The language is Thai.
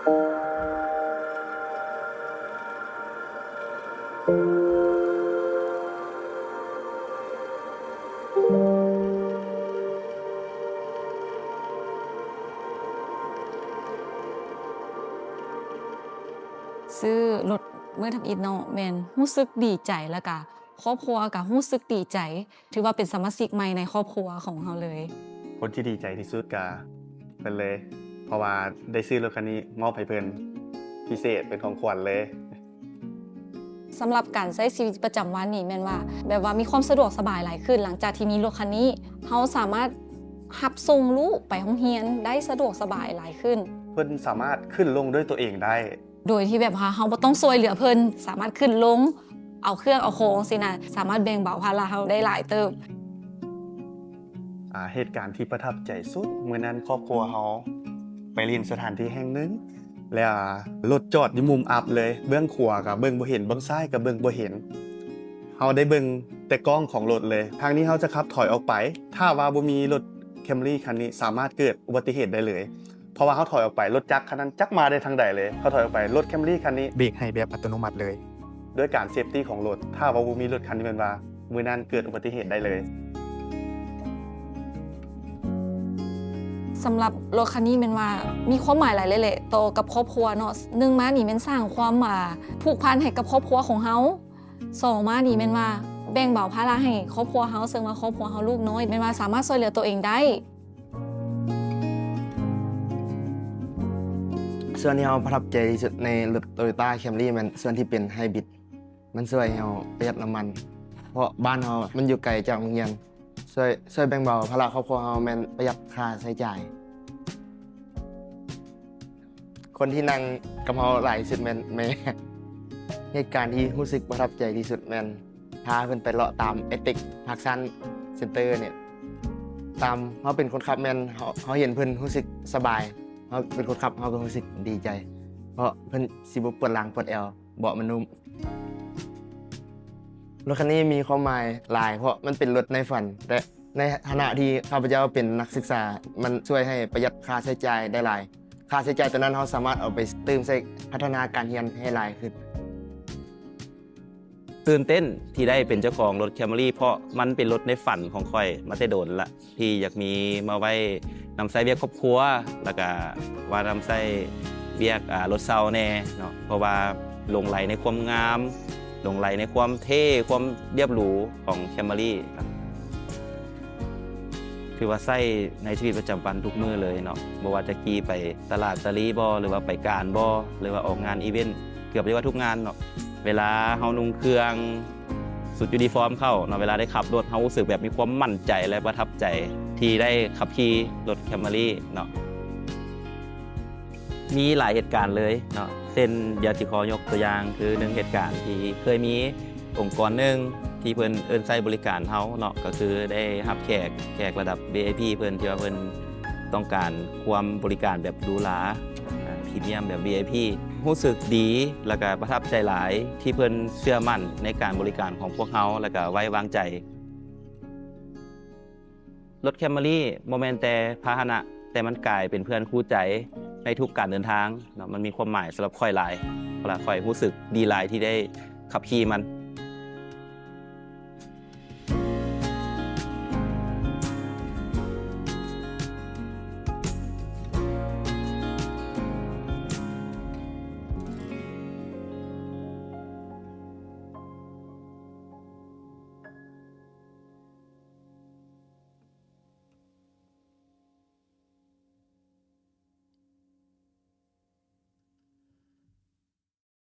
ซื้อรถเมื่อทำอิฐเนาะแม่นรู้สึกดีใจแล้วก็ครอบครัวก็รู้สึกดีใจถือว่าเป็นสมาชิกใหม่ในครอบครัวของเราเลยคนที่ดีใจที่สุดก็เพิ่นเลยเพราะว่าได้ซื้อรถคันนี้มอบให้เพิ่นพิเศษเป็นของขวัญเลยสำหรับการใช้ชีวิตประจำวันนี่แม่นว่าแบบว่ามีความสะดวกสบายหลายขึ้นหลังจากที่มีรถคันนี้เราสามารถรับส่งลูกไปโรงเรียนได้สะดวกสบายหลายขึ้นเพิ่นสามารถขึ้นลงด้วยตัวเองได้โดยที่แบบว่าเราบ่ต้องช่วยเหลือเพิ่นสามารถขึ้นลงเอาเครื่องเอาโค้งสินะสามารถแบ่งเบาภาระเราได้หลายเติบเหตุการณ์ที่ประทับใจสุดเมื่อนั้นครอบครัวเฮาไปเรียนสถานที่แห่งหนึ่งแล้วรถจอดอยู่มุมอับเลยเบื้องขวากับเบื้องบ่เห็นเบื้องซ้ายกับเบื้องบ่เห็นเฮาได้เบิ่งแต่กล้องของรถเลยทางนี้เฮาจะขับถอยออกไปถ้าว่าบ่มีรถ Camry คันนี้สามารถเกิดอุบัติเหตุได้เลยเพราะว่าเฮาถอยออกไปรถจักรคันนั้นจักมาได้ทางใดเลยเขาถอยออกไปรถ Camry คันนี้เบรกให้แบบอัตโนมัติเลยด้วยการเซฟตี้ของรถถ้าว่าบ่มีรถคันนี้แม่นว่ามื้อนั้นเกิดอุบัติเหตุได้เลยสำหรับรถคันนี้เป็นว่ามีความหมายหลายเลยแหละโตกับครอบครัวเนาะ1มานี่แม่นสร้างความผูกพันให้กับครอบครัวของเฮา2มานี่แม่นว่าแบ่งเบาภาระให้ครอบครัวเฮาซึ่งว่าครอบครัวเฮาลูกน้อยแม่นว่าสามารถช่วยเหลือตัวเองได้ส่วนที่เราประทับใจที่สุดในรถ Toyota Camry มันส่วนที่เป็นไฮบริดมันช่วยให้เราประหยัดน้ำมันเพราะบ้านเรามันอยู่ไกลจากโรงเรียนช่วยแบ่งเบาภาระครอบครัวเราแม่นประหยัดค่าใช้จ่ายคนที่นั่งกับเราหลายสุดแม่นแม่เหตุการณ์ที่รู้สึกประทับใจที่สุดแม่นพาเพิ่นไปเลาะตามเอติกพาร์คซันเซ็นเตอร์เนี่ยตามเขาเป็นคนขับแม่นเขาเห็นเพิ่นรู้สึกสบายเขาเป็นคนขับเขาก็รู้สึกดีใจเพราะเพิ่นสิบ่ปวดหลังปวดแอวเบาะมันนุ่มรถคันนี้มีความหมายหลายเพราะมันเป็นรถในฝันแต่ในฐานะที่ข้าพเจ้าเป็นนักศึกษามันช่วยให้ประหยัดค่าใช้จ่ายได้หลายค่าใช้จ่ายตัวนั้นเราสามารถเอาไปเติมใส่พัฒนาการเรียนให้หลายขึ้นตื่นเต้นที่ได้เป็นเจ้าของรถ Camry เพราะมันเป็นรถในฝันของข่อยมาแต่โดนละที่อยากมีมาไว้นำใช้เวียกครอบครัวแล้วก็ว่านำใช้เวียกรถเซาแน่เนาะเพราะว่าหลงไหลในความงามหลงไหลในความเท่ความเรียบหรูของ Camry ครับคือว่าใช้ในชีวิตประจำวันทุกมื้อเลยเนาะบ่ว่าจะขี่ไปตลาดตะลีบ่หรือว่าไปการบ่หรือว่าออกงานอีเวนต์เกือบจะว่าทุกงานเนาะเวลาเฮานุ่งเครื่องสุดยูนิฟอร์มเข้าเนาะเวลาได้ขับรถเฮารู้สึกแบบมีความมั่นใจและประทับใจที่ได้ขับขี่รถ Camry เนาะมีหลายเหตุการณ์เลยเนาะเช่นเดี๋ยวสิขอยกตัวอย่างคือ1เหตุการณ์ที่เคยมีองค์กรหนึ่งที่เพิ่นเอิ้นใช้บริการเฮาเนาะก็คือได้รับแขกระดับ VIP เพิ่นที่ว่าเพิ่นต้องการความบริการแบบหรูหราพรีเมียมแบบ VIP รู้สึกดีแล้วก็ประทับใจหลายที่เพิ่นเชื่อมั่นในการบริการของพวกเฮาแล้วก็ไว้วางใจรถ Camry บ่แม่นแต่พาหนะแต่มันกลายเป็นเพื่อนคู่ใจในทุกการเดินทางเนาะมันมีความหมายสำหรับข่อยหลายเพราะว่าข่อยรู้สึกดีหลายที่ได้ขับขี่มัน